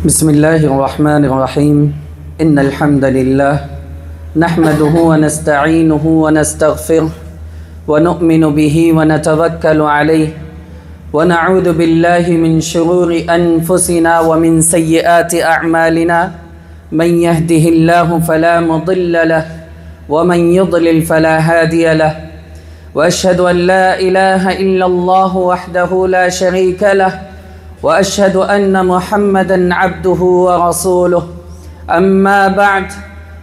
بسم الله الرحمن الرحيم إن الحمد لله نحمده ونستعينه ونستغفره ونؤمن به ونتوكل عليه ونعوذ بالله من شرور أنفسنا ومن سيئات أعمالنا من يهده الله فلا مضل له ومن يضلل فلا هادي له وأشهد أن لا إله إلا الله وحده لا شريك له وأشهد أن محمدًا عبده ورسوله أما بعد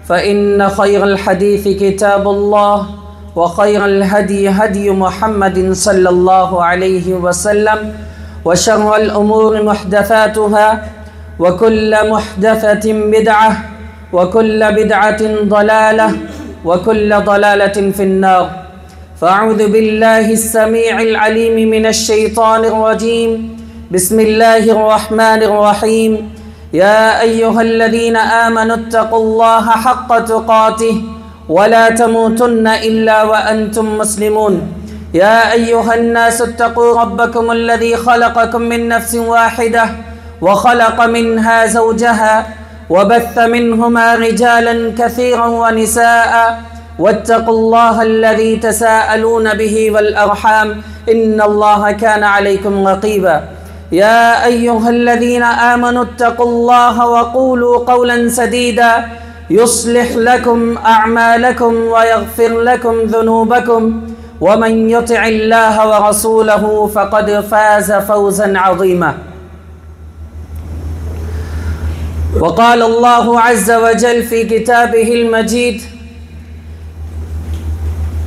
فإن خير الحديث كتاب الله وخير الهدي هدي محمد صلى الله عليه وسلم وشر الأمور محدثاتها وكل محدثة بدعة وكل بدعة ضلالة وكل ضلالة في النار فأعوذ بالله السميع العليم من الشيطان الرجيم بسم الله الرحمن الرحيم يا أيها الذين آمنوا اتقوا الله حق تقاته ولا تموتن إلا وأنتم مسلمون يا أيها الناس اتقوا ربكم الذي خلقكم من نفس واحدة وخلق منها زوجها وبث منهما رجالا كثيرا ونساء واتقوا الله الذي تساءلون به والأرحام إن الله كان عليكم رقيبا يا أيها الذين آمنوا اتقوا الله وقولوا قولا سديدا يصلح لكم أعمالكم ويغفر لكم ذنوبكم ومن يطع الله ورسوله فقد فاز فوزا عظيما وقال الله عز وجل في كتابه المجيد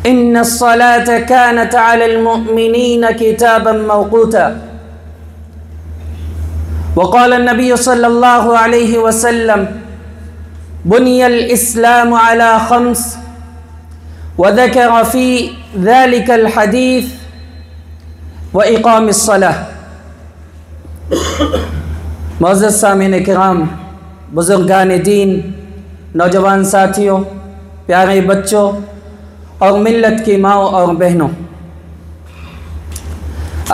إن الصلاة كانت على المؤمنين كتابا موقوتا وقال النبي صلى الله عليه وسلم بني الإسلام على خمس وذكر في ذلك الحديث وإقام الصلاة معزز سامعین کرام، بزرگان دین، نوجوان ساتھیوں، پیارے بچوں اور ملت کی ماؤں اور بہنوں،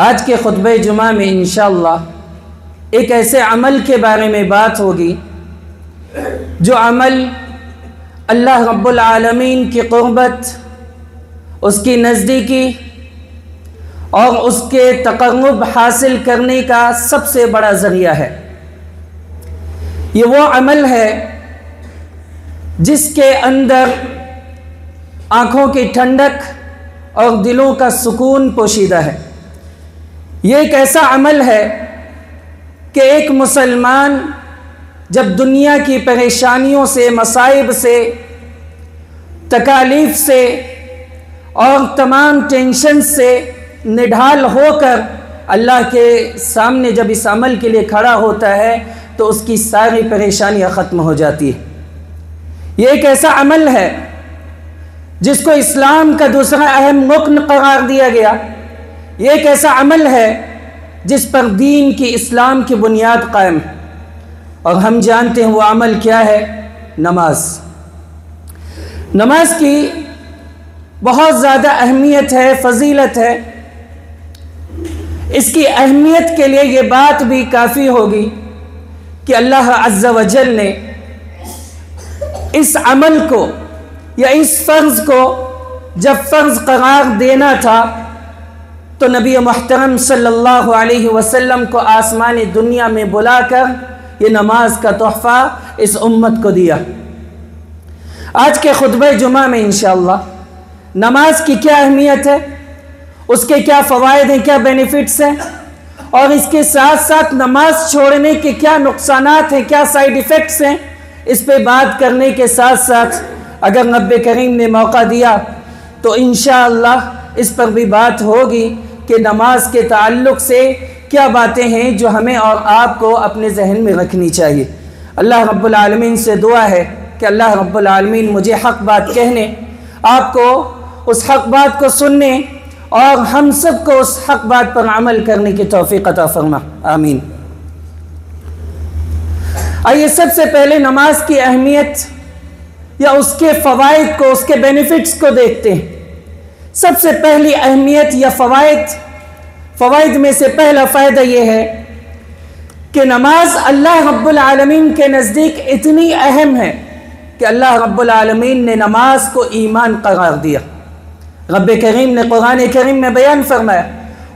آج کے خطبہ جمعہ میں انشاءاللہ ایک ایسے عمل کے بارے میں بات ہوگی جو عمل اللہ رب العالمین کی قربت، اس کی نزدیکی اور اس کے تقرب حاصل کرنے کا سب سے بڑا ذریعہ ہے۔ یہ وہ عمل ہے جس کے اندر آنکھوں کی ٹھنڈک اور دلوں کا سکون پوشیدہ ہے۔ یہ ایک ایسا عمل ہے کہ ایک مسلمان جب دنیا کی پریشانیوں سے، مصائب سے، تکالیف سے اور تمام ٹینشن سے نڈھال ہو کر اللہ کے سامنے جب اس عمل کے لیے کھڑا ہوتا ہے تو اس کی ساری پریشانیاں ختم ہو جاتی ہیں۔ یہ ایک ایسا عمل ہے جس کو اسلام کا دوسرا اہم رکن قرار دیا گیا۔ یہ ایک ایسا عمل ہے جس پر دین کی، اسلام کی بنیاد قائم ہے، اور ہم جانتے ہیں وہ عمل کیا ہے؟ نماز۔ نماز کی بہت زیادہ اہمیت ہے، فضیلت ہے۔ اس کی اہمیت کے لیے یہ بات بھی کافی ہوگی کہ اللہ عز و جل نے اس عمل کو یا اس فرض کو جب فرض قرار دینا تھا تو نبی محترم صلی اللہ علیہ وسلم کو آسمانی دنیا میں بلا کر یہ نماز کا تحفہ اس امت کو دیا۔ آج کے خطبہ جمعہ میں انشاءاللہ نماز کی کیا اہمیت ہے، اس کے کیا فوائد ہیں، کیا بینیفٹس ہیں، اور اس کے ساتھ ساتھ نماز چھوڑنے کے کیا نقصانات ہیں، کیا سائیڈ ایفیکٹس ہیں، اس پہ بات کرنے کے ساتھ ساتھ اگر رب کریم نے موقع دیا تو انشاءاللہ اس پر بھی بات ہوگی کہ نماز کے تعلق سے کیا باتیں ہیں جو ہمیں اور آپ کو اپنے ذہن میں رکھنی چاہیے۔ اللہ رب العالمین سے دعا ہے کہ اللہ رب العالمین مجھے حق بات کہنے، آپ کو اس حق بات کو سننے اور ہم سب کو اس حق بات پر عمل کرنے کی توفیق عطا فرما، آمین۔ آئیے سب سے پہلے نماز کی اہمیت یا اس کے فوائد کو، اس کے بینیفٹس کو دیکھتے ہیں۔ سب سے پہلی اہمیت یا فوائد میں سے پہلا فائدہ یہ ہے کہ نماز اللہ رب العالمین کے نزدیک اتنی اہم ہے کہ اللہ رب العالمین نے نماز کو ایمان قرار دیا۔ رب کریم نے قرآن کریم میں بیان فرمایا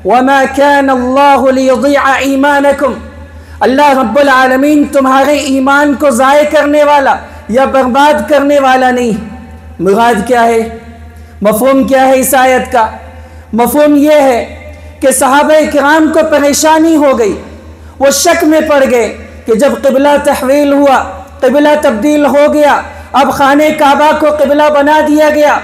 وَمَا كَانَ اللَّهُ لِيُضِيعَ إِيمَانَكُمْ، اللہ رب العالمین تمہارے ایمان کو ضائع کرنے والا یا برباد کرنے والا نہیں۔ مراد کیا ہے؟ مفہوم کیا ہے اس آیت کا؟ مفہوم یہ ہے کہ صحابہ کرام کو پریشانی ہو گئی، وہ شک میں پڑ گئے کہ جب قبلہ تحویل ہوا، قبلہ تبدیل ہو گیا، اب خانہ کعبہ کو قبلہ بنا دیا گیا،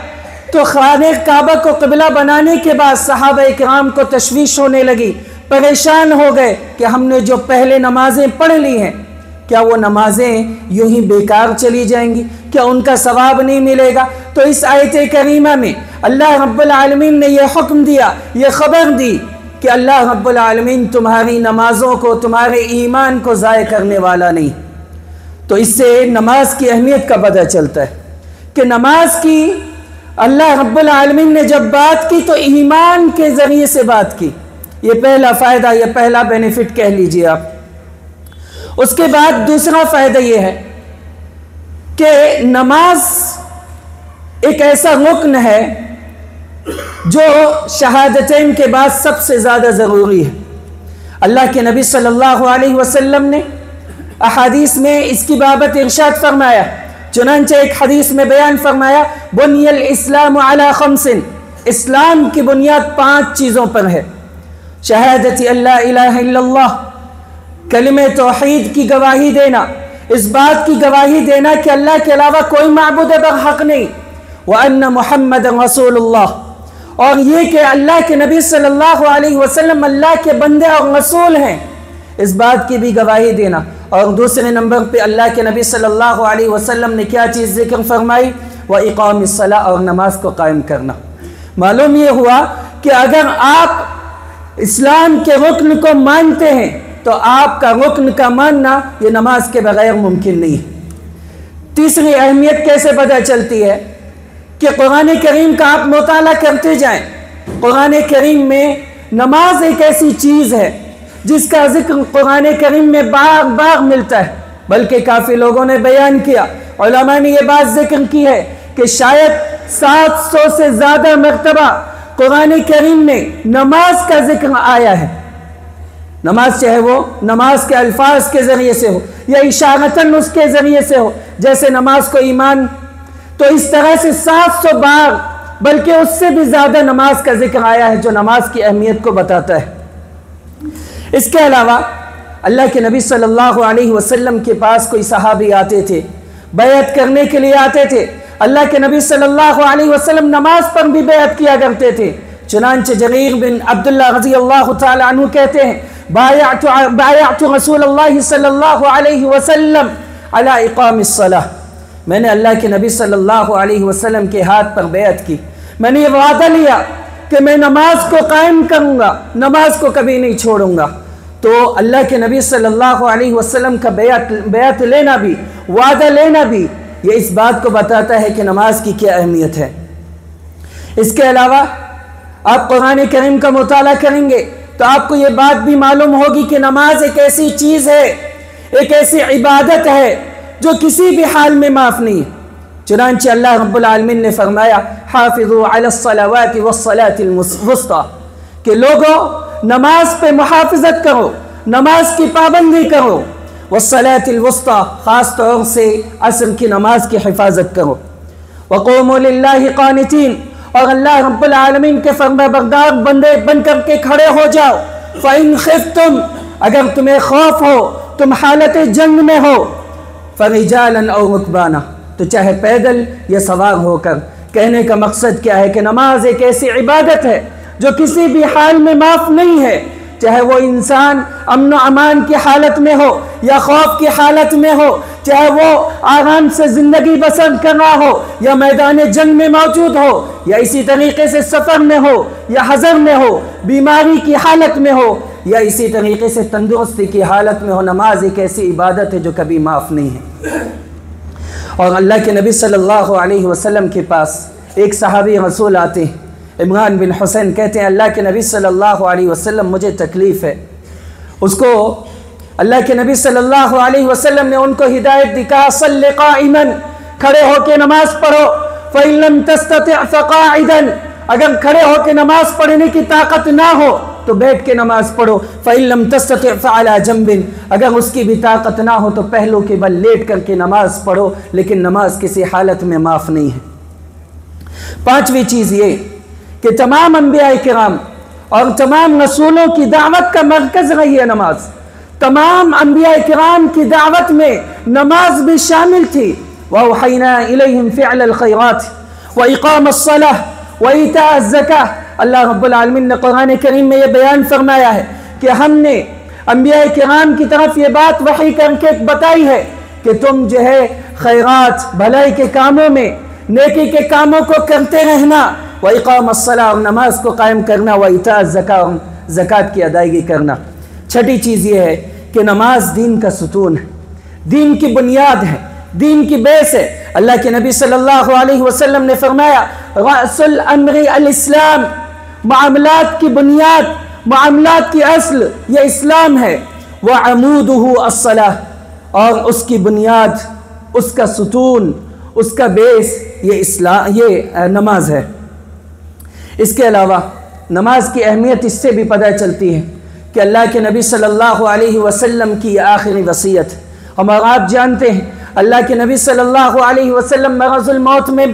تو خانہ کعبہ کو قبلہ بنانے کے بعد صحابہ کرام کو تشویش ہونے لگی، پریشان ہو گئے کہ ہم نے جو پہلے نمازیں پڑھ لی ہیں، کیا وہ نمازیں یوں ہی بیکار چلی جائیں گی؟ کیا ان کا ثواب نہیں ملے گا؟ تو اس آیت کریمہ میں اللہ رب العالمین نے یہ حکم دیا، یہ خبر دی کہ اللہ رب العالمین تمہاری نمازوں کو، تمہارے ایمان کو ضائع کرنے والا نہیں۔ تو اس سے نماز کی اہمیت کا پتہ چلتا ہے کہ نماز کی اللہ رب العالمین نے جب بات کی تو ایمان کے ذریعے سے بات کی۔ یہ پہلا فائدہ، یہ پہلا بینیفٹ کہہ لیجئے آپ۔ اس کے بعد دوسرا فائدہ یہ ہے کہ نماز ایک ایسا رکن ہے جو شہادتین کے بعد سب سے زیادہ ضروری ہے۔ اللہ کے نبی صلی اللہ علیہ وسلم نے احادیث میں اس کی بابت ارشاد فرمایا، چنانچہ ایک حدیث میں بیان فرمایا بنی الاسلام علی خمس، اسلام کی بنیاد 5 چیزوں پر ہے۔ شہادت اللہ الہ الا اللہ، کلمہ توحید کی گواہی دینا، اس بات کی گواہی دینا کہ اللہ کے علاوہ کوئی معبود برحق نہیں، وَأَنَّ مُحَمَّدًا رَسُولُ اللَّهِ، اور یہ کہ اللہ کے نبی صلی اللہ علیہ وسلم اللہ کے بندے اور رسول ہیں، اس بات کی بھی گواہی دینا۔ اور دوسرے نمبر پہ اللہ کے نبی صلی اللہ علیہ وسلم نے کیا چیز ذکر فرمائی؟ وَإِقَامِ الصَّلَاةِ، اور نماز کو قائم کرنا۔ معلوم یہ ہوا کہ اگر آپ اسلام کے رکن کو مانتے ہیں تو آپ کا رکن کا ماننا یہ نماز کے بغیر ممکن نہیں ہے۔ تیسری اہمیت کیسے پتہ چلتی ہے کہ قرآن کریم کا آپ مطالعہ کرتے جائیں۔ قرآن کریم میں نماز ایک ایسی چیز ہے جس کا ذکر قرآن کریم میں بار بار ملتا ہے، بلکہ کافی لوگوں نے بیان کیا، علماء نے یہ بات ذکر کی ہے کہ شاید 700 سے زیادہ مرتبہ قرآن کریم میں نماز کا ذکر آیا ہے۔ نماز چاہے وہ نماز کے الفاظ کے ذریعے سے ہو یا اشارتاً اس کے ذریعے سے ہو، جیسے نماز کو ایمان، تو اس طرح سے 700 بار بلکہ اس سے بھی زیادہ نماز کا ذکر آیا ہے جو نماز کی اہمیت کو بتاتا ہے۔ اس کے علاوہ اللہ کے نبی صلی اللہ علیہ وسلم کے پاس کوئی صحابی آتے تھے، بیعت کرنے کے لیے آتے تھے، اللہ کے نبی صلی اللہ علیہ وسلم نماز پر بھی بیعت کیا کرتے تھے۔ چنانچہ جریر بن عبداللہ رضی اللہ تعالی عنہ کہتے ہیں بایعت رسول اللہ صلی اللہ علیہ وسلم علی اقام الصلاۃ، میں نے اللہ کے نبی صلی اللہ علیہ وسلم کے ہاتھ پر بیعت کی، میں نے یہ وعدہ لیا کہ میں نماز کو قائم کروں گا، نماز کو کبھی نہیں چھوڑوں گا۔ تو اللہ کے نبی صلی اللہ علیہ وسلم کا بیعت لینا بھی، وعدہ لینا بھی، یہ اس بات کو بتاتا ہے کہ نماز کی کیا اہمیت ہے۔ اس کے علاوہ آپ قرآن کریم کا مطالعہ کریں گے تو آپ کو یہ بات بھی معلوم ہوگی کہ نماز ایک ایسی چیز ہے، ایک ایسی عبادت ہے جو کسی بھی حال میں معاف نہیں۔ چنانچہ اللہ رب العالمین نے فرمایا حافظوا علی الصلوات والصلاة الوسطی، کہ لوگوں نماز پہ محافظت کرو، نماز کی پابندی کرو، والصلاة الوسطی، خاص طور سے عصر کی نماز کی حفاظت کرو، وقوموا للہ قانتین، اور اللہ رب العالمین کے فرما بردار بندے بن کر کے کھڑے ہو جاؤ۔ فَإِنْ خِفْتُمْ، اگر تمہیں خوف ہو، تم حالت جنگ میں ہو، فَرِجَالًا أَوْ رُكْبَانًا، تو چاہے پیدل یا سوار ہو کر۔ کہنے کا مقصد کیا ہے کہ نماز ایک ایسی عبادت ہے جو کسی بھی حال میں معاف نہیں ہے، چاہے وہ انسان امن و امان کی حالت میں ہو یا خوف کی حالت میں ہو، چاہے وہ آرام سے زندگی بسر کر رہا ہو یا میدان جنگ میں موجود ہو، یا اسی طریقے سے سفر میں ہو یا حضر میں ہو، بیماری کی حالت میں ہو یا اسی طریقے سے تندرستی کی حالت میں ہو، نماز ایک ایسی عبادت ہے جو کبھی معاف نہیں ہے۔ اور اللہ کے نبی صلی اللہ علیہ وسلم کے پاس ایک صحابی رسول آتے ہیں، عمران بن حسین، کہتے ہیں اللہ کے نبی صلی اللہ علیہ وسلم مجھے تکلیف ہے۔ اس کو اللہ کے نبی صلی اللہ علیہ وسلم نے ان کو ہدایت دی، کہا صلی قائما، کھڑے ہو کے نماز پڑھو، فَإِن لَمْ تَسْتَطِعْ فَقَاعِدًا، اگر کھڑے ہو کے نماز پڑھنے کی طاقت نہ ہو تو بیٹھ کے نماز پڑھو، فَإِن لَمْ تَسْتَطِعْ فَعَلَى جَنْبٍ، اگر اس کی بھی طاقت نہ ہو تو پہلو کے بل لیٹ کر کے نماز پڑھو، لیکن نماز کسی حالت میں معاف نہیں ہے۔ پانچویں چیز یہ کہ تمام انبیاء کرام اور تمام رسولوں کی دعوت کا مرکز رہی ہے نماز۔ تمام انبیاء کرام کی دعوت میں نماز بھی شامل تھی۔ وَأَوْحَيْنَا إِلَيْهِمْ فِعْلَ الْخَيْرَاتِ وَإِقَامَ الصَّلَاةِ وَإِيتَاءَ الزَّكَاةِ، اللہ رب العالمین نے قرآن کریم میں یہ بیان فرمایا ہے کہ ہم نے انبیاء کرام کی طرف یہ بات وحی کر کے بتائی ہے کہ تم جو ہے خیرات، بھلائی کے کاموں میں، نیکی کے کاموں کو کرتے رہنا، وَإِقَامَ الصَّلَاةِ، اور نماز کو قائم کرنا، وَإِيتَاءَ الزَّكَاةِ، اور زکوٰۃ کی ادائیگی کرنا۔ چھٹی چیز یہ ہے کہ نماز دین کا ستون ہے، دین کی بنیاد ہے، دین کی بیس ہے۔ اللہ کے نبی صلی اللہ علیہ وسلم نے فرمایا رأس الامر الاسلام، معاملات کی بنیاد، معاملات کی اصل یہ اسلام ہے، وعمودہ الصلاۃ، اور اس کی بنیاد، اس کا ستون، اس کا بیس یہ نماز ہے۔ اس کے علاوہ نماز کی اہمیت اس سے بھی پتہ چلتی ہے کہ اللہ کے نبی صلی اللہ علیہ وسلم کی آخری وصیت، ہم اور آپ جانتے ہیں اللہ کے نبی صلی اللہ علیہ وسلم مرض الموت میں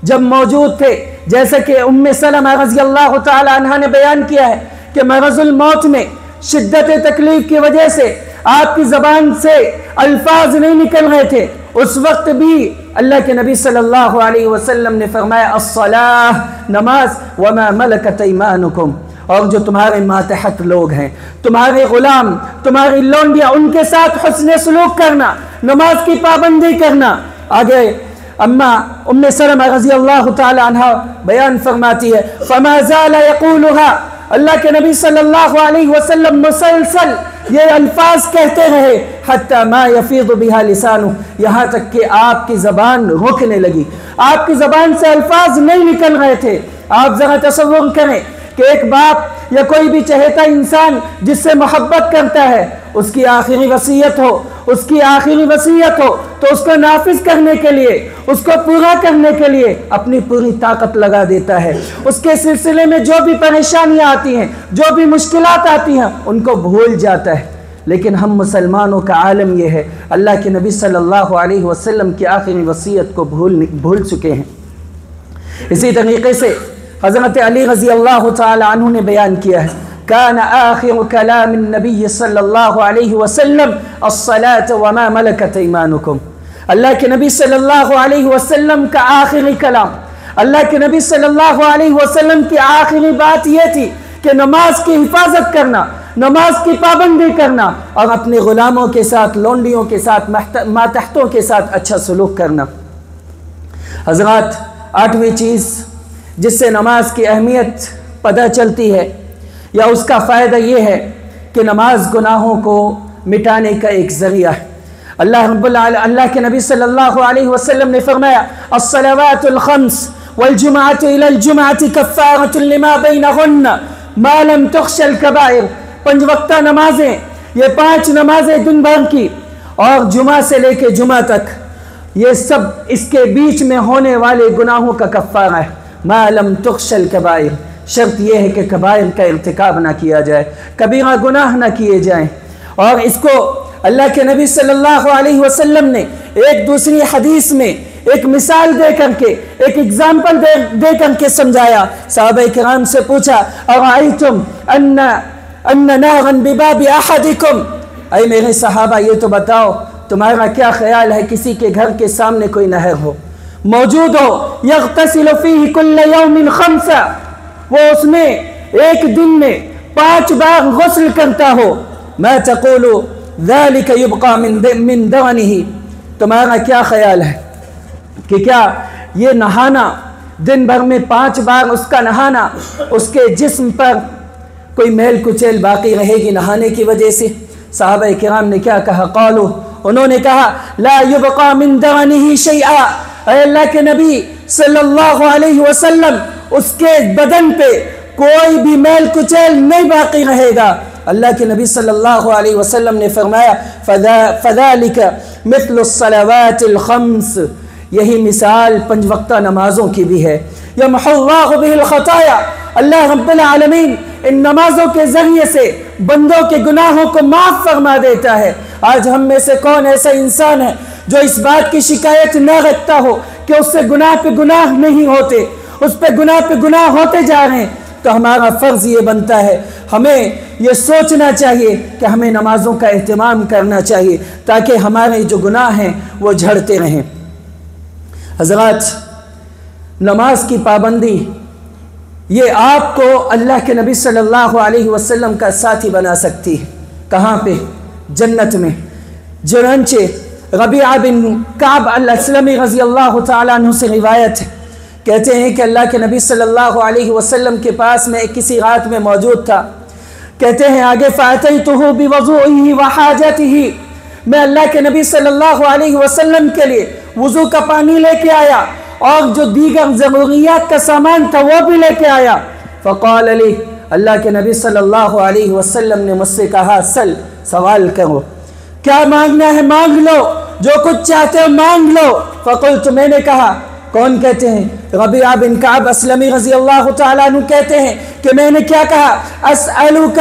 جب موجود تھے، جیسا کہ ام سلمہ رضی اللہ تعالی عنہ نے بیان کیا ہے کہ مرض الموت میں شدت تکلیف کی وجہ سے آپ کی زبان سے الفاظ نہیں نکل رہے تھے، اس وقت بھی اللہ کے نبی صلی اللہ علیہ وسلم نے فرمایا الصلاۃ، نماز، وما ملکت ایمانکم، اور جو تمہارے ماتحت لوگ ہیں، تمہارے غلام، تمہاری لونڈیاں، ان کے ساتھ حسن سلوک کرنا، نماز کی پابندی کرنا۔ آگے ام سلمہ رضی اللہ تعالی عنہ بیان فرماتی ہے فما زال يقولها، اللہ کے نبی صلی اللہ علیہ وسلم مسلسل یہ الفاظ کہتے رہے حتی ما یفیض بها لسانہ، یہاں تک کہ آپ کی زبان رکنے لگی، آپ کی زبان سے الفاظ نہیں نکل رہے تھے۔ آپ ذرا تصور کریں کہ ایک باپ یا کوئی بھی چہیتا انسان جس سے محبت کرتا ہے، اس کی آخری وصیت ہو، اس کی آخری وصیت ہو تو اس کو نافذ کرنے کے لیے، اس کو پورا کرنے کے لیے اپنی پوری طاقت لگا دیتا ہے۔ اس کے سلسلے میں جو بھی پریشانیاں آتی ہیں، جو بھی مشکلات آتی ہیں، ان کو بھول جاتا ہے۔ لیکن ہم مسلمانوں کا عالم یہ ہے اللہ کے نبی صلی اللہ علیہ وسلم کی آخری وصیت کو بھول چکے ہیں۔ اسی طریقے سے حضرت علی رضی اللہ تعالی عنہ نے بیان کیا ہے كان آخر كلام النبي صلی اللہ علیہ وسلم الصلاة وما ملكت ایمانکم، اللہ کے نبی صلی اللہ علیہ وسلم کا آخری کلام، اللہ کے نبی صلی اللہ علیہ وسلم کی آخری بات یہ تھی کہ نماز کی حفاظت کرنا، نماز کی پابندی کرنا، اور اپنے غلاموں کے ساتھ، لونڈیوں کے ساتھ، ماتحتوں کے ساتھ اچھا سلوک کرنا۔ حضرات، آٹھویں چیز جس سے نماز کی اہمیت پتہ چلتی ہے یا اس کا فائدہ یہ ہے کہ نماز گناہوں کو مٹانے کا ایک ذریعہ ہے۔ اللہ کے نبی صلی اللہ علیہ وسلم نے فرمایا الصلوات الخمس والجمعة الى الجمعة كفارة لما بينهن ما لم تخش الكبائر، 5 وقتہ نمازیں، یہ 5 نمازیں دن بھر کی اور جمعہ سے لے کے جمعہ تک، یہ سب اس کے بیچ میں ہونے والے گناہوں کا کفارہ ہے۔ ما لم تخش الكبائر، شرط یہ ہے کہ کبائر کا ارتکاب نہ کیا جائے، کبیرہ گناہ نہ کیے جائیں۔ اور اس کو اللہ کے نبی صلی اللہ علیہ وسلم نے ایک دوسری حدیث میں ایک مثال دے کر کے، ایک ایگزامپل دے کر کے سمجھایا۔ صحابہ کرام سے پوچھا ارأیتم ان نارا بباب احدکم، اے میرے صحابہ یہ تو بتاؤ تمہارا کیا خیال ہے کسی کے گھر کے سامنے کوئی نہر ہو، موجود ہو، یغتسل فیہ کل یوم 5، وہ اس میں ایک دن میں 5 بار غسل کرتا ہو، ما تقول ذلك يبقى من دغنه، تمہارا کیا خیال ہے کہ کیا یہ نہانا دن بھر میں 5 بار اس کا نہانا، اس کے جسم پر کوئی میل کچیل باقی رہے گی نہانے کی وجہ سے؟ صحابہ کرام نے کیا کہا؟ قالوا، انہوں نے کہا لا يبقى من دغنه شيئا، اے اللہ کے نبی صلی اللہ علیہ وسلم اس کے بدن پہ کوئی بھی میل کچیل نہیں باقی رہے گا، اللہ کے نبی صلی اللہ علیہ وسلم نے فرمایا فَذَلِكَ مِثْلُ الصَّلَوَاتِ الْخَمْسِ، یہی مثال 5 وقتہ نمازوں کی بھی ہے۔ يَمْحُ اللَّهُ بِهِ الْخَطَايَا، اللہ رب العالمین ان نمازوں کے ذریعے سے بندوں کے گناہوں کو معاف فرما دیتا ہے۔ آج ہم میں سے کون ایسا انسان ہے جو اس بات کی شکایت نہ رکھتا ہو کہ اس سے گناہ پہ گناہ نہیں ہوتے، اس پہ گناہ ہوتے جا رہے ہیں؟ تو ہمارا فرض یہ بنتا ہے، ہمیں یہ سوچنا چاہیے کہ ہمیں نمازوں کا اہتمام کرنا چاہیے تاکہ ہمارے جو گناہ ہیں وہ جھڑتے رہیں۔ حضرات، نماز کی پابندی یہ آپ کو اللہ کے نبی صلی اللہ علیہ وسلم کا ساتھی بنا سکتی ہے۔ کہاں پہ؟ جنت میں۔ چنانچہ ربیعہ بن کعب الاسلمی رضی اللہ تعالیٰ عنہ سے روایت ہے، کہتے ہیں کہ اللہ کے نبی صلی اللہ علیہ وسلم کے پاس میں کسی رات میں موجود تھا۔ کہتے ہیں آگے فَأَتَيْتُهُ بِوَضُوئِهِ وَحَاجَتِهِ، میں اللہ کے نبی صلی اللہ علیہ وسلم کے لیے وضو کا پانی لے کے آیا اور جو دیگر ضروریات کا سامان تھا وہ بھی لے کے آیا۔ فقال لی، اللہ کے نبی صلی اللہ علیہ وسلم نے مجھ سے کہا سل، سوال کرو، کیا مانگنا ہے مانگ لو، جو کچھ چاہتے ہو مانگ لو۔ فقلت، میں نے کہا، کون کہتے ہیں؟ ربیعہ بن کعب اسلمی رضی اللہ تعالیٰ عنہ کہتے ہیں کہ میں نے کیا کہا؟ اسألک،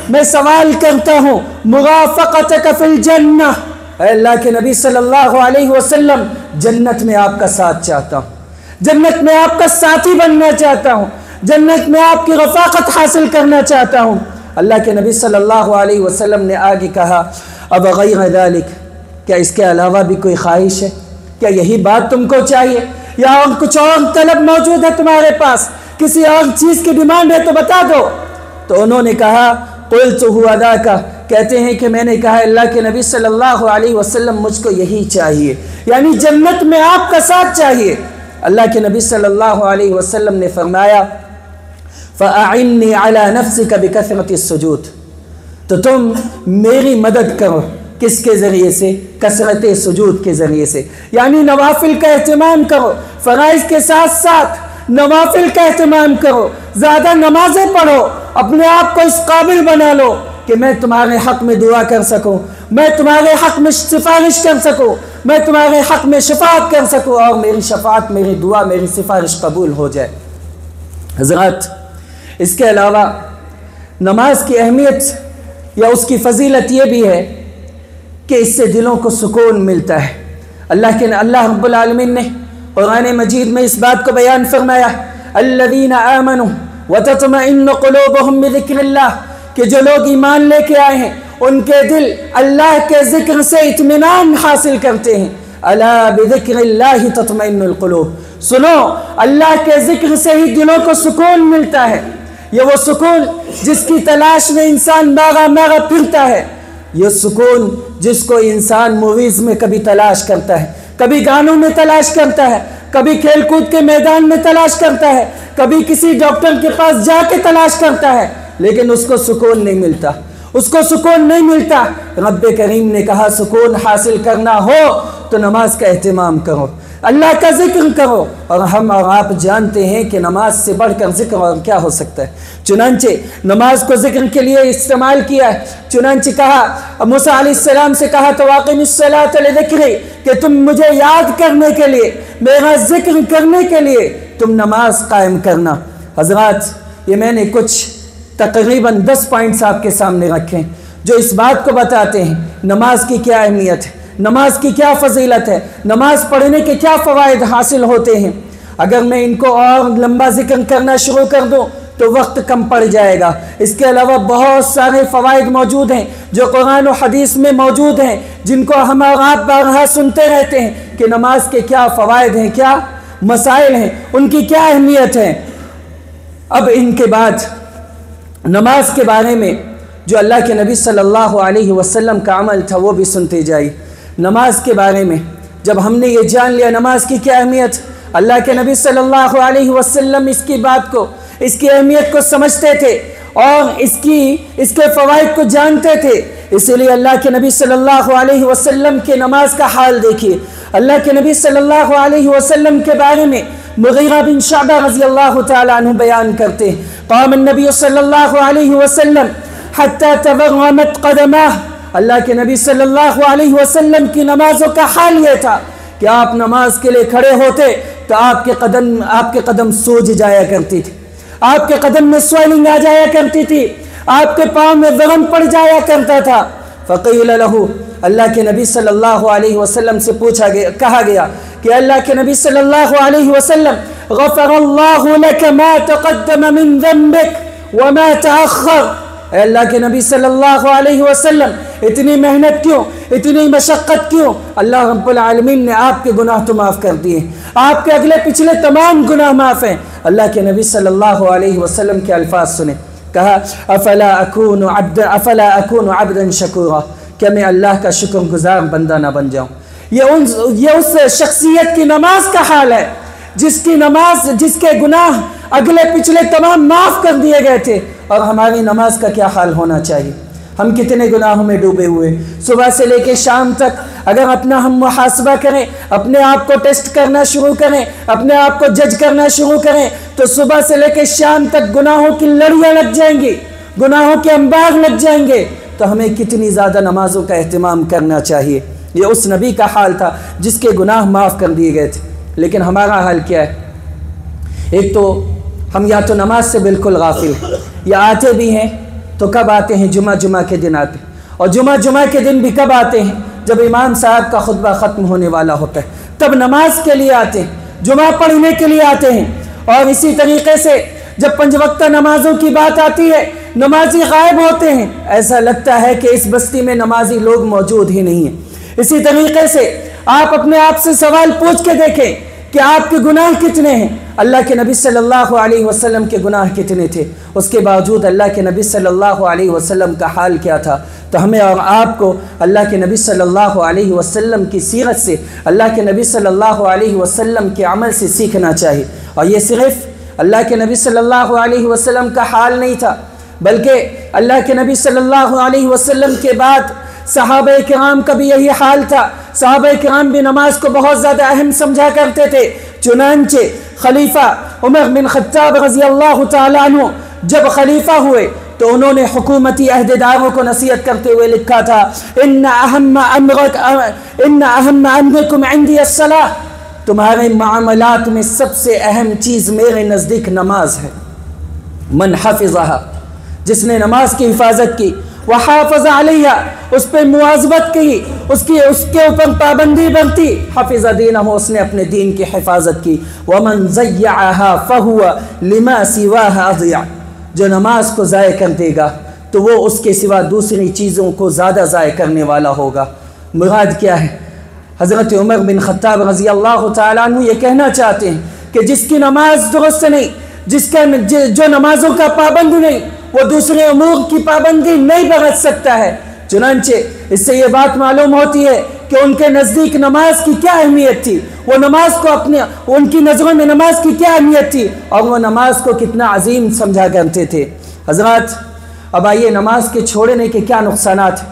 میں سوال کرتا ہوں، مرافقتک فی الجنہ، اے اللہ کے نبی صلی اللہ علیہ وسلم، جنت میں آپ کا ساتھ چاہتا ہوں، جنت میں آپ کا ساتھی بننا چاہتا ہوں، جنت میں آپ کی رفاقت حاصل کرنا چاہتا ہوں۔ اللہ کے نبی صلی اللہ علیہ وسلم نے آگے کہا اب غیر ذالک، کیا اس کے علاوہ بھی کوئی خواہش ہے؟ کیا یہی بات تم کو چاہیے یا اور کچھ اور طلب موجود ہے تمہارے پاس؟ کسی اور چیز کی ڈیمانڈ ہے تو بتا دو۔ تو انہوں نے کہا قلت هو ذاک، کہتے ہیں کہ میں نے کہا اللہ کے نبی صلی اللہ علیہ وسلم مجھ کو یہی چاہیے، یعنی جنت میں آپ کا ساتھ چاہیے۔ اللہ کے نبی صلی اللہ علیہ وسلم نے فرمایا فَأَعِنِّي عَلَى نَفْسِكَ بِكَثْرَةِ السُّجُودِ، تو تم میری مدد کرو، کس کے ذریعے سے؟ کثرت سجود کے ذریعے سے، یعنی نوافل کا اہتمام کرو، فرائض کے ساتھ ساتھ نوافل کا اہتمام کرو، زیادہ نمازیں پڑھو، اپنے آپ کو اس قابل بنا لو کہ میں تمہارے حق میں دعا کر سکوں، میں تمہارے حق میں سفارش کر سکوں، میں تمہارے حق میں شفاعت کر سکوں اور میری شفاعت، میری دعا، میری سفارش قبول ہو جائے۔ حضرات، اس کے علاوہ نماز کی اہمیت یا اس کی فضیلت یہ بھی ہے کہ اس سے دلوں کو سکون ملتا ہے۔ اللہ رب العالمین نے قرآن مجید میں اس بات کو بیان فرمایا الذین آمنوا وتطمئن قلوبهم بذکر اللہ، کہ جو لوگ ایمان لے کے آئے ہیں ان کے دل اللہ کے ذکر سے اطمینان حاصل کرتے ہیں۔ الا بذکر اللہ تطمئن القلوب، سنو اللہ کے ذکر سے ہی دلوں کو سکون ملتا ہے۔ یہ وہ سکون جس کی تلاش میں انسان ماغا ماغا پھرتا ہے، یہ سکون جس کو انسان موویز میں کبھی تلاش کرتا ہے، کبھی گانوں میں تلاش کرتا ہے، کبھی کھیل کود کے میدان میں تلاش کرتا ہے، کبھی کسی ڈاکٹر کے پاس جا کے تلاش کرتا ہے، لیکن اس کو سکون نہیں ملتا، اس کو سکون نہیں ملتا۔ رب کریم نے کہا سکون حاصل کرنا ہو تو نماز کا اہتمام کرو، اللہ کا ذکر کرو، اور ہم اور آپ جانتے ہیں کہ نماز سے بڑھ کر ذکر اور کیا ہو سکتا ہے۔ چنانچہ نماز کو ذکر کے لیے استعمال کیا ہے، چنانچہ کہا موسیٰ علیہ السلام سے کہا تواقم الصلاۃ لذکری، کہ تم مجھے یاد کرنے کے لیے، میرا ذکر کرنے کے لیے تم نماز قائم کرنا۔ حضرات، یہ میں نے کچھ تقریباً 10 پوائنٹس آپ کے سامنے رکھے جو اس بات کو بتاتے ہیں نماز کی کیا اہمیت ہے، نماز کی کیا فضیلت ہے، نماز پڑھنے کے کیا فوائد حاصل ہوتے ہیں۔ اگر میں ان کو اور لمبا ذکر کرنا شروع کر دوں تو وقت کم پڑ جائے گا۔ اس کے علاوہ بہت سارے فوائد موجود ہیں جو قرآن و حدیث میں موجود ہیں، جن کو ہم اور آپ بارہا سنتے رہتے ہیں کہ نماز کے کیا فوائد ہیں، کیا مسائل ہیں، ان کی کیا اہمیت ہے۔ اب ان کے بعد نماز کے بارے میں جو اللہ کے نبی صلی اللہ علیہ وسلم کا عمل تھا وہ بھی سنتے جائیے۔ نماز کے بارے میں جب ہم نے یہ جان لیا نماز کی کیا اہمیت، اللہ کے نبی صلی اللہ علیہ وسلم اس کی بات کو، اس کی اہمیت کو سمجھتے تھے اور اس کے فوائد کو جانتے تھے، اسی لیے اللہ کے نبی صلی اللہ علیہ وسلم کے نماز کا حال دیکھیے۔ اللہ کے نبی صلی اللہ علیہ وسلم کے بارے میں مغیرہ بن شعبہ رضی اللہ تعالیٰ عنہ بیان کرتے ہیں قام النبی صلی اللہ علیہ وسلم حتی تورمت قدماہ، اللہ کے نبی صلی اللہ علیہ وسلم کی نمازوں کا حال یہ تھا کہ آپ نماز کے لیے کھڑے ہوتے تو آپ کے قدم سوج جایا کرتی تھی، آپ کے قدم میں سویلنگ آ جایا کرتی تھی، آپ کے پاؤں میں ورم پڑ جایا کرتا تھا۔ فقیل لہ، اللہ کے نبی صلی اللہ علیہ وسلم سے کہا گیا کہ اللہ کے نبی صلی اللہ علیہ وسلم غفر اللہ لک ما تقدم من ذنبک وما تأخر، اے اللہ کے نبی صلی اللہ علیہ وسلم اتنی محنت کیوں، اتنی مشقت کیوں؟ اللہ رب العالمین نے آپ کے گناہ تو معاف کر دیے، آپ کے اگلے پچھلے تمام گناہ معاف ہیں۔ اللہ کے نبی صلی اللہ علیہ وسلم کے الفاظ سنیں، کہا افلا اکون عبدا شکورا، کہ میں اللہ کا شکر گزار بندہ نہ بن جاؤں۔ یہ اس شخصیت کی نماز کا حال ہے جس کی نماز، جس کے گناہ اگلے پچھلے تمام معاف کر دیے گئے تھے۔ اور ہماری نماز کا کیا حال ہونا چاہیے؟ ہم کتنے گناہوں میں ڈوبے ہوئے، صبح سے لے کے شام تک اگر اپنا ہم محاسبہ کریں، اپنے آپ کو ٹیسٹ کرنا شروع کریں، اپنے آپ کو جج کرنا شروع کریں، تو صبح سے لے کے شام تک گناہوں کی لڑیاں لگ جائیں گی، گناہوں کے انبار لگ جائیں گے۔ تو ہمیں کتنی زیادہ نمازوں کا اہتمام کرنا چاہیے۔ یہ اس نبی کا حال تھا جس کے گناہ معاف کر دیے گئے تھے، لیکن ہمارا حال کیا ہے؟ ایک تو ہم یا تو نماز سے بالکل غافل ہیں، یا آتے بھی ہیں تو کب آتے ہیں؟ جمعہ کے دن آتے ہیں، اور جمعہ کے دن بھی کب آتے ہیں؟ جب امام صاحب کا خطبہ ختم ہونے والا ہوتا ہے تب نماز کے لیے آتے ہیں، جمعہ پڑھنے کے لیے آتے ہیں۔ اور اسی طریقے سے جب 5 وقتہ نمازوں کی بات آتی ہے نمازی غائب ہوتے ہیں، ایسا لگتا ہے کہ اس بستی میں نمازی لوگ موجود ہی نہیں ہیں۔ اسی طریقے سے آپ اپنے آپ سے سوال پوچھ کے دیکھیں کہ آپ کے گناہ کتنے ہیں؟ اللہ کے نبی صلی اللہ علیہ وسلم کے گناہ کتنے تھے؟ اس کے باوجود اللہ کے نبی صلی اللہ علیہ وسلم کا حال کیا تھا؟ تو ہمیں اور آپ کو اللہ کے نبی صلی اللہ علیہ وسلم کی سیرت سے، اللہ کے نبی صلی اللہ علیہ وسلم کے عمل سے سیکھنا چاہیے۔ اور یہ صرف اللہ کے نبی صلی اللہ علیہ وسلم کا حال نہیں تھا، بلکہ اللہ کے نبی صلی اللہ علیہ وسلم کے بعد صحابہ کرام کا بھی یہی حال تھا۔ صحابہ کرام بھی نماز کو بہت زیادہ اہم سمجھا کرتے تھے۔ چنانچہ خلیفہ عمر بن خطاب رضی اللہ تعالیٰ عنہ جب خلیفہ ہوئے تو انہوں نے حکومتی عہدیداروں کو نصیحت کرتے ہوئے لکھا تھا، ان اہم امرکم عندی الصلاۃ، تمہارے معاملات میں سب سے اہم چیز میرے نزدیک نماز ہے۔ من حفظها، جس نے نماز کی حفاظت کی، وحافظ علیہ، اس پہ مواظبت کی، اس کے اوپر پابندی برتی، حفظ دینہ، اس نے اپنے دین کی حفاظت کی۔ ومن ضیعها فهو لما سواها اضیع، جو نماز کو ضائع کر دے گا تو وہ اس کے سوا دوسری چیزوں کو زیادہ ضائع کرنے والا ہوگا۔ مراد کیا ہے؟ حضرت عمر بن خطاب رضی اللہ تعالیٰ عنہ یہ کہنا چاہتے ہیں کہ جس کی نماز درست نہیں، جو نمازوں کا پابند نہیں، وہ دوسرے امور کی پابندی نہیں برت سکتا ہے۔ چنانچہ اس سے یہ بات معلوم ہوتی ہے کہ ان کے نزدیک نماز کی کیا اہمیت تھی، وہ نماز کو ان کی نظروں میں نماز کی کیا اہمیت تھی، اور وہ نماز کو کتنا عظیم سمجھا کرتے تھے۔ حضرات، اب آئیے نماز کے چھوڑنے کے کیا نقصانات ہیں،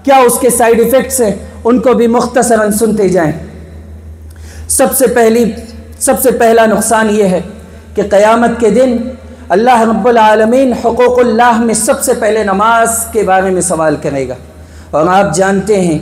کیا اس کے سائیڈ ایفیکٹس ہیں، ان کو بھی مختصراً سنتے جائیں۔ سب سے پہلا نقصان یہ ہے کہ قیامت کے دن اللہ رب العالمین حقوق اللہ میں سب سے پہلے نماز کے بارے میں سوال کرے گا۔ اور آپ جانتے ہیں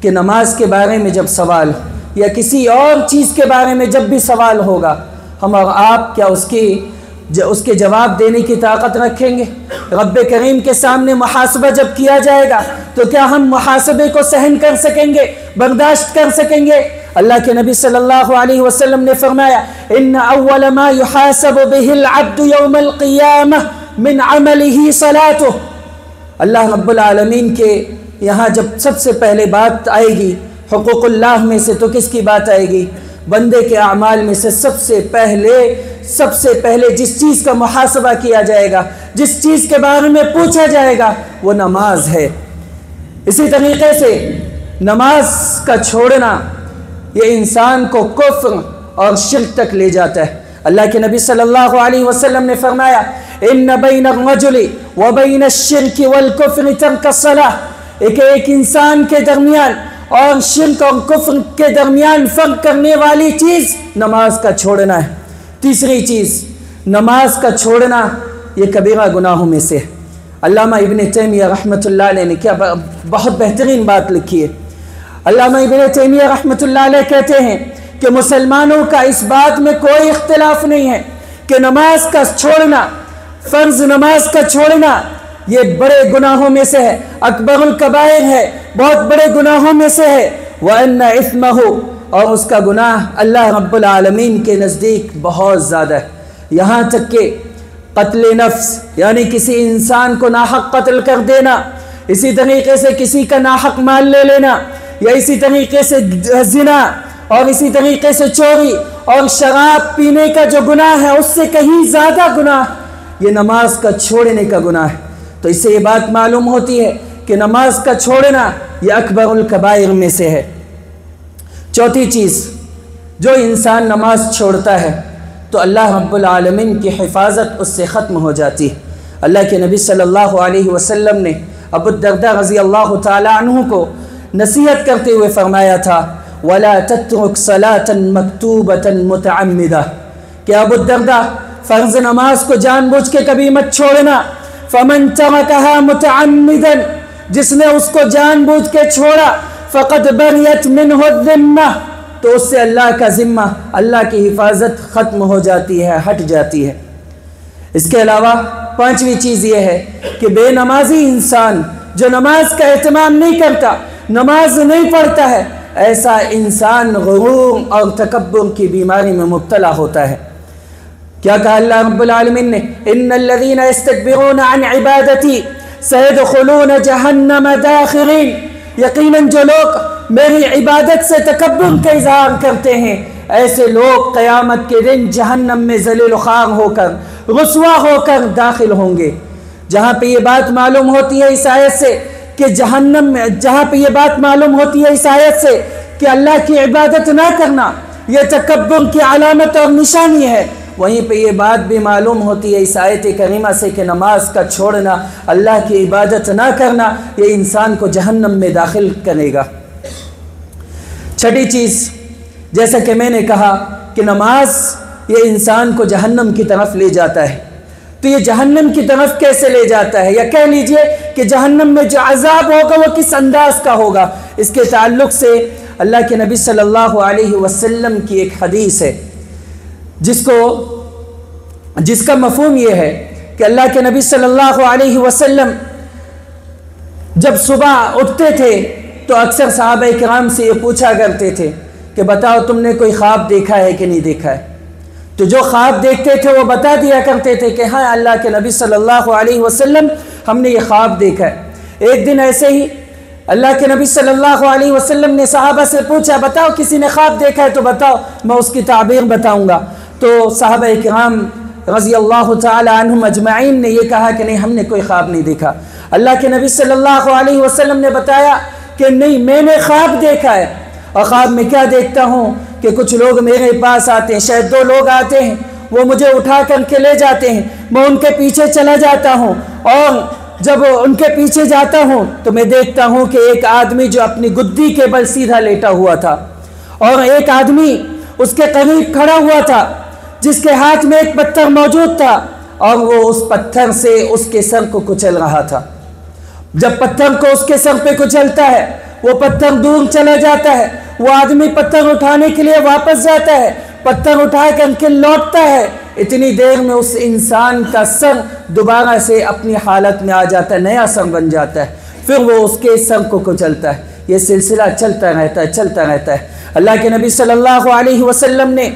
کہ نماز کے بارے میں جب سوال یا کسی اور چیز کے بارے میں جب بھی سوال ہوگا، ہم اور آپ کیا اس کے جواب دینے کی طاقت رکھیں گے؟ رب کریم کے سامنے محاسبہ جب کیا جائے گا تو کیا ہم محاسبے کو سہن کر سکیں گے، برداشت کر سکیں گے؟ اللہ کے نبی صلی اللہ علیہ وسلم نے فرمایا، ان اول ما يحاسب به العبد يوم القیامہ من عمله صلاته۔ اللہ رب العالمین کے یہاں جب سب سے پہلے بات آئے گی حقوق اللہ میں سے، تو کس کی بات آئے گی؟ بندے کے اعمال میں سے سب سے پہلے جس چیز کا محاسبہ کیا جائے گا، جس چیز کے بارے میں پوچھا جائے گا، وہ نماز ہے۔ اسی طریقے سے نماز کا چھوڑنا یہ انسان کو کفر اور شرک تک لے جاتا ہے۔ اللہ کے نبی صلی اللہ علیہ وسلم نے فرمایا، ان بین الرجل وبین الشرک والکفر ترک الصلاۃ، ایک انسان کے درمیان اور شرک اور کفر کے درمیان فرق کرنے والی چیز نماز کا چھوڑنا ہے۔ تیسری چیز، نماز کا چھوڑنا یہ کبیرہ گناہوں میں سے ہے۔ علامہ ابن تیمیہ رحمۃ اللہ علیہ نے کیا بہت بہترین بات لکھی ہے۔ علامہ ابن تیمیہ رحمۃ اللہ علیہ کہتے ہیں کہ مسلمانوں کا اس بات میں کوئی اختلاف نہیں ہے کہ نماز کا چھوڑنا، فرض نماز کا چھوڑنا یہ بڑے گناہوں میں سے ہے، اکبر الکبائر ہے، بہت بڑے گناہوں میں سے ہے۔ وَأَنَّ إِثْمَهُ، اور اس کا گناہ اللہ رب العالمین کے نزدیک بہت زیادہ ہے، یہاں تک کہ قتل نفس یعنی کسی انسان کو ناحق قتل کر دینا، اسی طریقے سے کسی کا ناحق مال لے لینا، یا اسی طریقے سے زنا، اور اسی طریقے سے چوری اور شراب پینے کا جو گناہ ہے اس سے کہیں زیادہ گناہ یہ نماز کا چھوڑنے کا گناہ ہے۔ تو اس سے یہ بات معلوم ہوتی ہے کہ نماز کا چھوڑنا یہ اکبر الکبائر میں سے ہے۔ چوتھی چیز، جو انسان نماز چھوڑتا ہے تو اللہ رب العالمین کی حفاظت اس سے ختم ہو جاتی ہے۔ اللہ کے نبی صلی اللہ علیہ وسلم نے ابو الدرداء رضی اللہ تعالی عنہ کو نصیحت کرتے ہوئے فرمایا تھا وَلَا تَتْرُكْ صَلَاةً مَكْتُوبَةً مُتَعَمِّدًا، کہ ابو الدرداء فرض نماز کو جان بوجھ کے کبھی مت چھوڑنا۔ فَمَن تَرَكَهَا مُتَعَمِّدًا، جس نے اس کو جان بوجھ کے چھوڑا فَقَدْ بَرِيَتْ مِنْهُ الذِّمَّةُ، تو اس سے اللہ کا ذمہ، اللہ کی حفاظت ختم ہو جاتی ہے، ہٹ جاتی ہے۔ اس کے علاوہ پانچویں چیز یہ ہے کہ بے نمازی انسان جو نماز کا اہتمام نہیں کرتا، نماز نہیں پڑھتا ہے، ایسا انسان غرور اور تکبر کی بیماری میں مبتلا ہوتا ہے۔ کیا کہا اللہ رب العالمین نے؟ ان الذین یستکبرون عن عبادتی سیدخلون جہنم داخرین، یقیناً جو لوگ میری عبادت سے تکبر کا اظہار کرتے ہیں ایسے لوگ قیامت کے دن جہنم میں ذلیل و خوار ہو کر، رسوا ہو کر داخل ہوں گے۔ جہاں پہ یہ بات معلوم ہوتی ہے اس آیت سے کہ جہنم میں، جہاں پہ یہ بات معلوم ہوتی ہے اس آیت سے کہ اللہ کی عبادت نہ کرنا یہ تکبر کی علامت اور نشانی ہے، وہیں پہ یہ بات بھی معلوم ہوتی ہے اس آیت کریمہ سے کہ نماز کا چھوڑنا، اللہ کی عبادت نہ کرنا یہ انسان کو جہنم میں داخل کرے گا۔ چھٹی چیز، جیسا کہ میں نے کہا کہ نماز یہ انسان کو جہنم کی طرف لے جاتا ہے، تو یہ جہنم کی طرف کیسے لے جاتا ہے، یا کہہ لیجئے کہ جہنم میں جو عذاب ہوگا وہ کس انداز کا ہوگا۔ اس کے تعلق سے اللہ کے نبی صلی اللہ علیہ وسلم کی ایک حدیث ہے جس کا مفہوم یہ ہے کہ اللہ کے نبی صلی اللہ علیہ وسلم جب صبح اٹھتے تھے تو اکثر صحابہ کرام سے یہ پوچھا کرتے تھے کہ بتاؤ تم نے کوئی خواب دیکھا ہے کہ نہیں دیکھا ہے، تو جو خواب دیکھتے تھے وہ بتا دیا کرتے تھے کہ ہاں اللہ کے نبی صلی اللہ علیہ وسلم ہم نے یہ خواب دیکھا ہے۔ ایک دن ایسے ہی اللہ کے نبی صلی اللہ علیہ وسلم نے صحابہ سے پوچھا بتاؤ کسی نے خواب دیکھا ہے تو بتاؤ میں اس کی تعبیر بتاؤں گا، تو صحابہ کرام رضی اللہ تعالی عنہم اجمعین نے یہ کہا کہ نہیں ہم نے کوئی خواب نہیں دیکھا۔ اللہ کے نبی صلی اللہ علیہ وسلم نے بتایا کہ نہیں میں نے خواب دیکھا ہے، اور خواب میں کیا دیکھتا ہوں کہ کچھ لوگ میرے پاس آتے ہیں، شاید 2 لوگ آتے ہیں، وہ مجھے اٹھا کر کے لے جاتے ہیں، میں ان کے پیچھے چلا جاتا ہوں، اور جب ان کے پیچھے جاتا ہوں تو میں دیکھتا ہوں کہ ایک آدمی جو اپنی گدی کے بل سیدھا لیٹا ہوا تھا، اور ایک آدمی اس کے قریب کھڑا ہوا تھا جس کے ہاتھ میں ایک پتھر موجود تھا، اور وہ اس پتھر سے اس کے سر کو کچل رہا تھا۔ جب پتھر کو اس کے سر پہ کچلتا ہے وہ پتھر دور چلا جاتا ہے، وہ آدمی پتھر اٹھانے کے لیے واپس جاتا ہے، پتھر اٹھا کر کے لوٹتا ہے، اتنی دیر میں اس انسان کا سر دوبارہ سے اپنی حالت میں آ جاتا ہے، نیا سر بن جاتا ہے، پھر وہ اس کے سر کو کچلتا ہے۔ یہ سلسلہ چلتا رہتا ہے۔ اللہ کے نبی صلی اللہ علیہ وسلم نے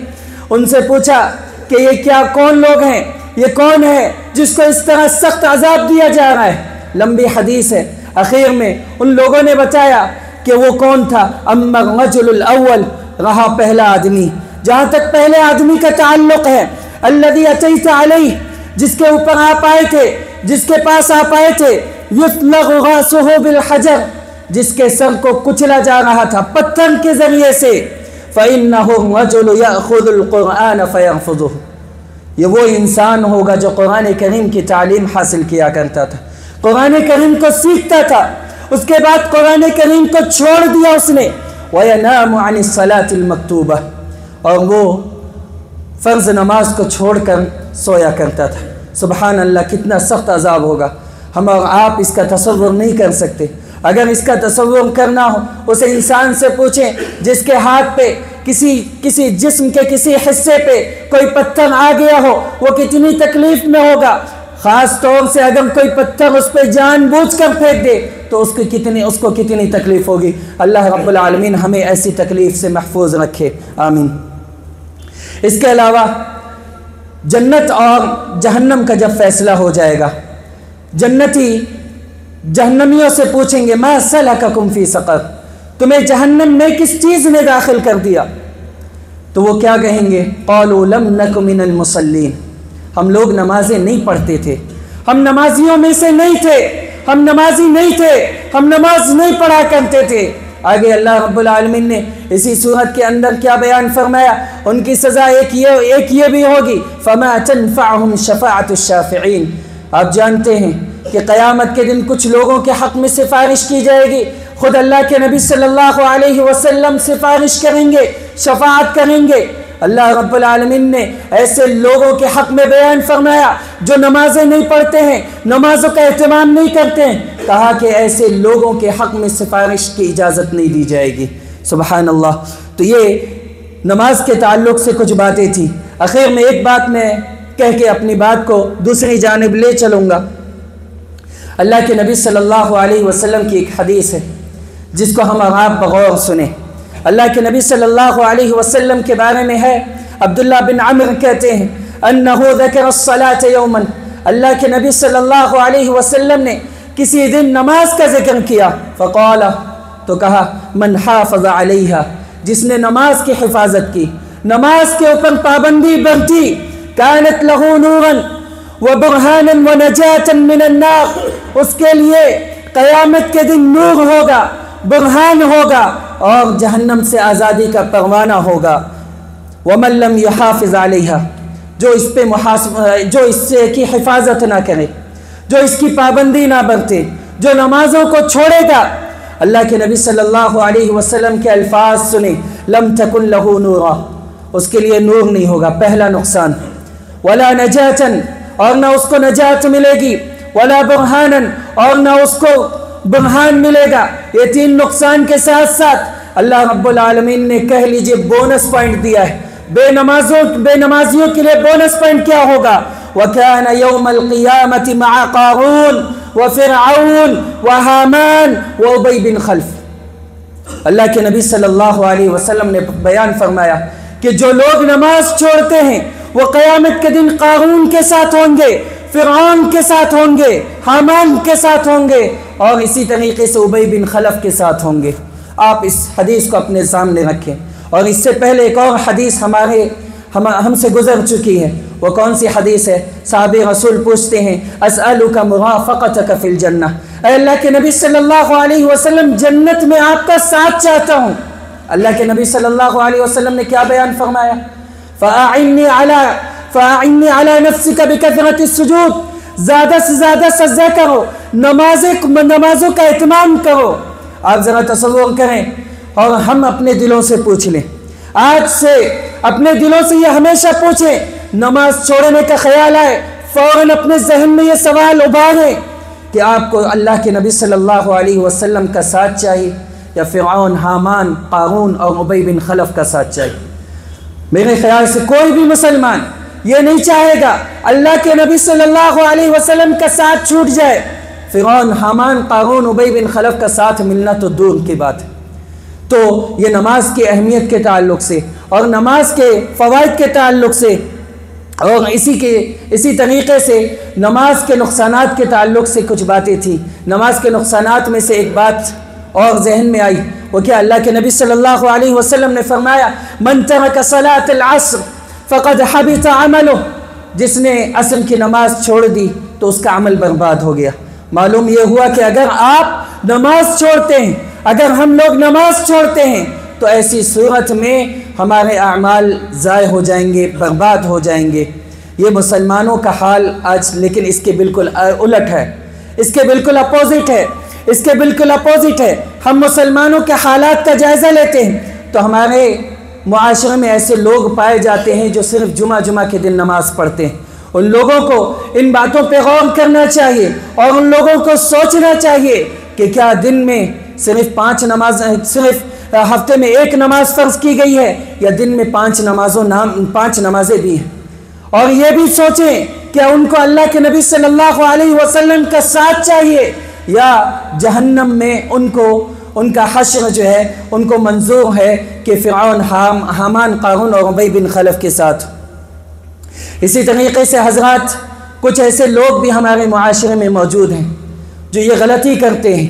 ان سے پوچھا کہ یہ کیا کون لوگ ہیں، یہ کون ہے جس کو اس طرح سخت عذاب دیا جا رہا ہے؟ لمبی حدیث ہے، اخیر میں ان لوگوں نے بتایا کہ وہ کون تھا۔ اما الرجل الاول، رہا پہلا آدمی، جہاں تک پہلے آدمی کا تعلق ہے، الذي اتيت علیہ، جس کے اوپر آپ آئے تھے، جس کے پاس آپ آئے تھے، یطلق راسه بالحجر، جس کے سر کو کچلا جا رہا تھا پتھر کے ذریعے سے، فإنه الرجل يأخذ القرآن فيحفظه، یہ وہ انسان ہوگا جو قرآن کریم کی تعلیم حاصل کیا کرتا تھا، قرآن کریم کو سیکھتا تھا، اس کے بعد قرآن کریم کو چھوڑ دیا اس نے، وَيَنَامُ عَنِ الصَّلَاةِ الْمَكْتُوبَةِ، اور وہ فرض نماز کو چھوڑ کر سویا کرتا تھا۔ سبحان اللہ، کتنا سخت عذاب ہوگا۔ ہم اور آپ اس کا تصور نہیں کر سکتے۔ اگر اس کا تصور کرنا ہو اسے انسان سے پوچھیں جس کے ہاتھ پہ کسی جسم کے کسی حصے پہ کوئی پتھر آ گیا ہو، وہ کتنی تکلیف میں ہوگا۔ خاص طور سے اگر کوئی پتھر اس پہ جان بوجھ کر پھینک دے تو اس کو کتنی تکلیف ہوگی۔ اللہ رب العالمین ہمیں ایسی تکلیف سے محفوظ رکھے، آمین۔ اس کے علاوہ جنت اور جہنم کا جب فیصلہ ہو جائے گا، جنتی جہنمیوں سے پوچھیں گے ما سلککم فی سقر، تمہیں جہنم میں کس چیز نے داخل کر دیا؟ تو وہ کیا کہیں گے؟ قالوا لم نک من المصلین، ہم لوگ نمازیں نہیں پڑھتے تھے، ہم نمازیوں میں سے نہیں تھے، ہم نمازی نہیں تھے، ہم نماز نہیں پڑھا کرتے تھے۔ آگے اللہ رب العالمین نے اسی صورت کے اندر کیا بیان فرمایا؟ ان کی سزا ایک یہ بھی ہوگی فما تنفعهم شفاعت الشافعین۔ آپ جانتے ہیں کہ قیامت کے دن کچھ لوگوں کے حق میں سفارش کی جائے گی، خود اللہ کے نبی صلی اللہ علیہ وسلم سفارش کریں گے، شفاعت کریں گے۔ اللہ رب العالمین نے ایسے لوگوں کے حق میں بیان فرمایا جو نمازیں نہیں پڑھتے ہیں، نمازوں کا اہتمام نہیں کرتے ہیں، کہا کہ ایسے لوگوں کے حق میں سفارش کی اجازت نہیں دی جائے گی۔ سبحان اللہ۔ تو یہ نماز کے تعلق سے کچھ باتیں تھیں۔ آخر میں ایک بات میں کہہ کے اپنی بات کو دوسری جانب لے چلوں گا۔ اللہ کے نبی صلی اللہ علیہ وسلم کی ایک حدیث ہے جس کو ہم اور آپ بغور سنیں۔ اللہ کے نبی صلی اللہ علیہ وسلم کے بارے میں ہے، عبداللہ بن عمر کہتے ہیں انہو ذکر الصلاة یوما، اللہ کے نبی صلی اللہ علیہ وسلم نے کسی دن نماز کا ذکر کیا، فقال، تو کہا من حافظ علیہا، جس نے نماز کی حفاظت کی، نماز کے اوپر پابندی برتی، کانت لہو نورا وبرہانا ونجاتا من النار، اس کے لیے قیامت کے دن نور ہوگا، برہان ہوگا اور جہنم سے آزادی کا پروانہ ہوگا۔ ومن لم يحافظ علیہا، جو اس سے کی حفاظت نہ کرے، جو اس کی پابندی نہ برتے، جو نمازوں کو چھوڑے گا، اللہ کے نبی صلی اللہ علیہ وسلم کے الفاظ سنیں، لم تکن لہ نورا، اس کے لیے نور نہیں ہوگا، پہلا نقصان، ولا نجاتا، اور نہ اس کو نجات ملے گی، ولا برہانا، اور نہ اس کو برہان ملے گا۔ یہ تین نقصان کے ساتھ ساتھ اللہ رب العالمین نے کہہ لیجئے بونس پوائنٹ دیا ہے۔ بے نمازیوں کے لیے بونس پوائنٹ کیا ہوگا؟ وَكَانَ يَوْمَ الْقِيَامَةِ مَعَ قَارُونَ وَفِرْعَوْنَ وَحَامَانَ وَأُبَيْ بن خلف۔ اللہ کے نبی صلی اللہ علیہ وسلم نے بیان فرمایا کہ جو لوگ نماز چھوڑتے ہیں وہ قیامت کے دن قارون کے ساتھ ہوں گے، فرعون کے ساتھ ہوں گے، حامان کے ساتھ ہوں گے، اور اسی طریقے سے ابی بن خلف کے ساتھ ہوں گے۔ آپ اس حدیث کو اپنے سامنے رکھیں۔ اور اس سے پہلے ایک اور حدیث ہم سے گزر چکی ہے، وہ کون سی حدیث ہے؟ صحابی رسول پوچھتے ہیں اسألک مرافقتک فی الجنہ، اے اللہ کے نبی صلی اللہ علیہ وسلم جنت میں آپ کا ساتھ چاہتا ہوں۔ اللہ کے نبی صلی اللہ علیہ وسلم نے کیا بیان فرمایا؟ فَأَعِنِّي عَلَى نَفْسِكَ بِكَثْرَةِ السُّجُودِ، زیادہ سے زیادہ سجدہ کرو، نمازوں کا اہتمام کرو۔ آپ ذرا تصور کریں اور ہم اپنے دلوں سے پوچھ لیں، آج سے اپنے دلوں سے یہ ہمیشہ پوچھیں، نماز چھوڑنے کا خیال آئے فوراً اپنے ذہن میں یہ سوال ابھاریں کہ آپ کو اللہ کے نبی صلی اللہ علیہ وسلم کا ساتھ چاہیے یا فرعون، حامان، قارون اور ابی بن خلف کا ساتھ چاہیے؟ میرے خیال سے کوئی بھی مسلمان یہ نہیں چاہے گا اللہ کے نبی صلی اللہ علیہ وسلم کا ساتھ چھوٹ جائے۔ فرعون، حامان، قارون، ابی بن خلف کا ساتھ ملنا تو دور کی بات ہے۔ تو یہ نماز کی اہمیت کے تعلق سے اور نماز کے فوائد کے تعلق سے اور اسی طریقے سے نماز کے نقصانات کے تعلق سے کچھ باتیں تھیں۔ نماز کے نقصانات میں سے ایک بات اور ذہن میں آئی، وہ کیا؟ اللہ کے نبی صلی اللہ علیہ وسلم نے فرمایا من ترک صلاۃ العصر فقد حبط عملہ، جس نے عصر کی نماز چھوڑ دی تو اس کا عمل برباد ہو گیا۔ معلوم یہ ہوا کہ اگر آپ نماز چھوڑتے ہیں، اگر ہم لوگ نماز چھوڑتے ہیں تو ایسی صورت میں ہمارے اعمال ضائع ہو جائیں گے، برباد ہو جائیں گے۔ یہ مسلمانوں کا حال آج لیکن اس کے بالکل الٹ ہے، اس کے بالکل اپوزٹ ہے۔ ہم مسلمانوں کے حالات کا جائزہ لیتے ہیں تو ہمارے معاشرے میں ایسے لوگ پائے جاتے ہیں جو صرف جمعہ کے دن نماز پڑھتے ہیں، ان لوگوں کو ان باتوں پہ غور کرنا چاہیے اور ان لوگوں کو سوچنا چاہیے کہ کیا دن میں صرف 5 نماز، صرف ہفتے میں 1 نماز فرض کی گئی ہے یا دن میں 5 نمازیں بھی ہیں. اور یہ بھی سوچیں کہ ان کو اللہ کے نبی صلی اللہ علیہ وسلم کا ساتھ چاہیے یا جہنم میں ان کا حشر جو ہے ان کو منظور ہے کہ فرعون، حامان، قارون اور ابی بن خلف کے ساتھ. اسی طریقے سے حضرات کچھ ایسے لوگ بھی ہمارے معاشرے میں موجود ہیں جو یہ غلطی کرتے ہیں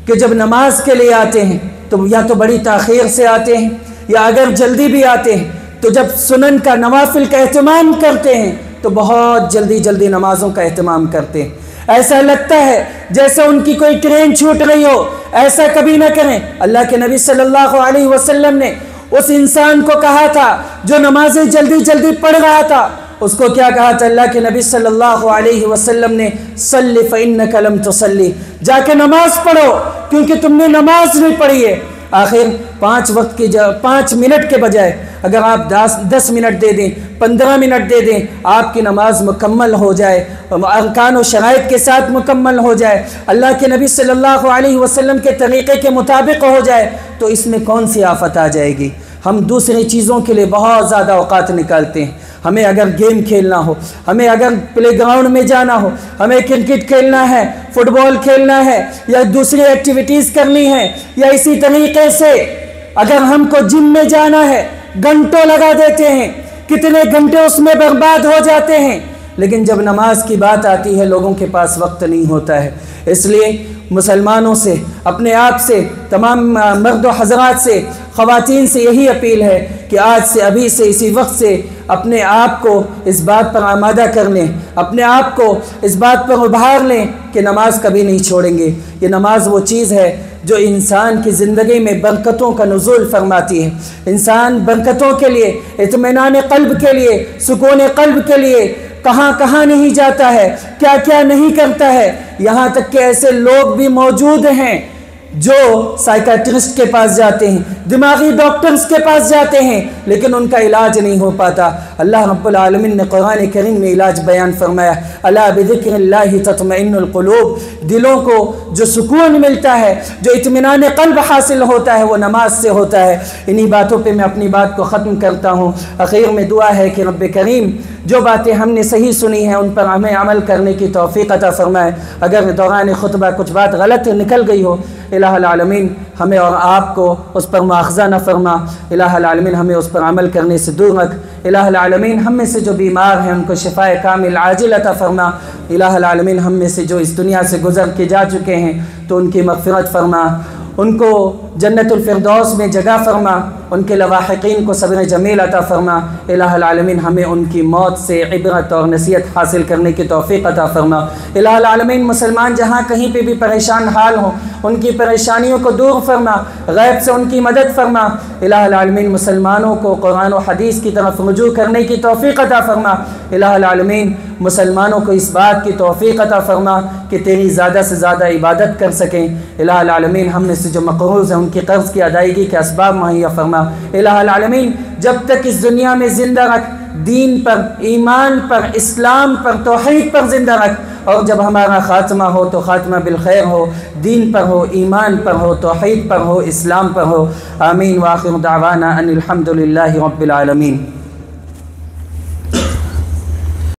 کہ جب نماز کے لیے آتے ہیں تو یا تو بڑی تاخیر سے آتے ہیں یا اگر جلدی بھی آتے ہیں تو جب سنن کا، نوافل کا اہتمام کرتے ہیں تو بہت جلدی نمازوں کا اہتمام کرتے ہیں. ایسا لگتا ہے جیسے ان کی کوئی ٹرین چھوٹ رہی ہو. ایسا کبھی نہ کریں. اللہ کے نبی صلی اللہ علیہ وسلم نے اس انسان کو کہا تھا جو نمازیں جلدی پڑھ رہا تھا، اس کو کیا کہا تھا اللہ کے نبی صلی اللہ علیہ وسلم نے؟ صلی فإنک لم تصلی، جا کے نماز پڑھو کیونکہ تم نے نماز نہیں پڑھی ہے. آخر 5 منٹ کے بجائے اگر آپ 10 منٹ دے دیں، 15 منٹ دے دیں، آپ کی نماز مکمل ہو جائے، ارکان و شرائط کے ساتھ مکمل ہو جائے، اللہ کے نبی صلی اللہ علیہ وسلم کے طریقے کے مطابق ہو جائے، تو اس میں کون سی آفت آ جائے گی؟ ہم دوسری چیزوں کے لیے بہت زیادہ اوقات نکالتے ہیں. ہمیں اگر گیم کھیلنا ہو، ہمیں اگر پلے گراؤنڈ میں جانا ہو، ہمیں کرکٹ کھیلنا ہے، فٹ بال کھیلنا ہے یا دوسری ایکٹیویٹیز کرنی ہے، یا اسی طریقے سے اگر ہم کو جم میں جانا ہے، گھنٹوں لگا دیتے ہیں، کتنے گھنٹے اس میں برباد ہو جاتے ہیں. لیکن جب نماز کی بات آتی ہے لوگوں کے پاس وقت نہیں ہوتا ہے. اس لیے مسلمانوں سے، اپنے آپ سے، تمام مرد و حضرات سے، خواتین سے یہی اپیل ہے کہ آج سے، ابھی سے، اسی وقت سے اپنے آپ کو اس بات پر آمادہ کر لیں، اپنے آپ کو اس بات پر ابھار لیں کہ نماز کبھی نہیں چھوڑیں گے. یہ نماز وہ چیز ہے جو انسان کی زندگی میں برکتوں کا نزول فرماتی ہے. انسان برکتوں کے لیے، اطمینان قلب کے لیے، سکون قلب کے لیے کہاں نہیں جاتا ہے، کیا نہیں کرتا ہے. یہاں تک کہ ایسے لوگ بھی موجود ہیں جو سائیکیٹرسٹ کے پاس جاتے ہیں، دماغی ڈاکٹرز کے پاس جاتے ہیں، لیکن ان کا علاج نہیں ہو پاتا. اللہ رب العالمین نے قرآن کریم میں علاج بیان فرمایا، الا بذکر اللہ تطمئن القلوب. دلوں کو جو سکون ملتا ہے، جو اطمینان قلب حاصل ہوتا ہے، وہ نماز سے ہوتا ہے. انہی باتوں پہ میں اپنی بات کو ختم کرتا ہوں. اخیر میں دعا ہے کہ رب کریم جو باتیں ہم نے صحیح سنی ہیں ان پر ہمیں عمل کرنے کی توفیق عطا فرمائے. اگر دوران خطبہ کچھ بات غلط نکل گئی ہو، الہ العالمین ہمیں اور آپ کو اس پر مواخذہ نہ فرما. الہ العالمین ہمیں اس پر عمل کرنے سے دور رکھ. الہ العالمین ہم میں سے جو بیمار ہیں ان کو شفائے کامل عاجل عطا فرما. الہ العالمین ہم میں سے جو اس دنیا سے گزر کے جا چکے ہیں تو ان کی مغفرت فرما، ان کو جنت الفردوس میں جگہ فرما، ان کے لواحقین کو صبر جمیل عطا فرما. الہ العالمین ہمیں ان کی موت سے عبرت اور نصیحت حاصل کرنے کی توفیق عطا فرما. الہ العالمین مسلمان جہاں کہیں پہ بھی پریشان حال ہوں ان کی پریشانیوں کو دور فرما، غیب سے ان کی مدد فرما. الہ العالمین مسلمانوں کو قرآن و حدیث کی طرف رجوع کرنے کی توفیق عطا فرما. الہ العالمین مسلمانوں کو اس بات کی توفیق عطا فرما کہ تیری زیادہ سے زیادہ عبادت کر سکیں. الہ العالمین ہم میں سے جو مقروض ہیں ان کی قرض کی ادائیگی کے اسباب مہیا فرما. الہ العالمین جب تک اس دنیا میں زندہ رکھ، دین پر، ایمان پر، اسلام پر، توحید پر زندہ رکھ، اور جب ہمارا خاتمہ ہو تو خاتمہ بالخیر ہو، دین پر ہو، ایمان پر ہو، توحید پر ہو، اسلام پر ہو. آمین. وآخر دعوانا ان الحمد للہ رب العالمین.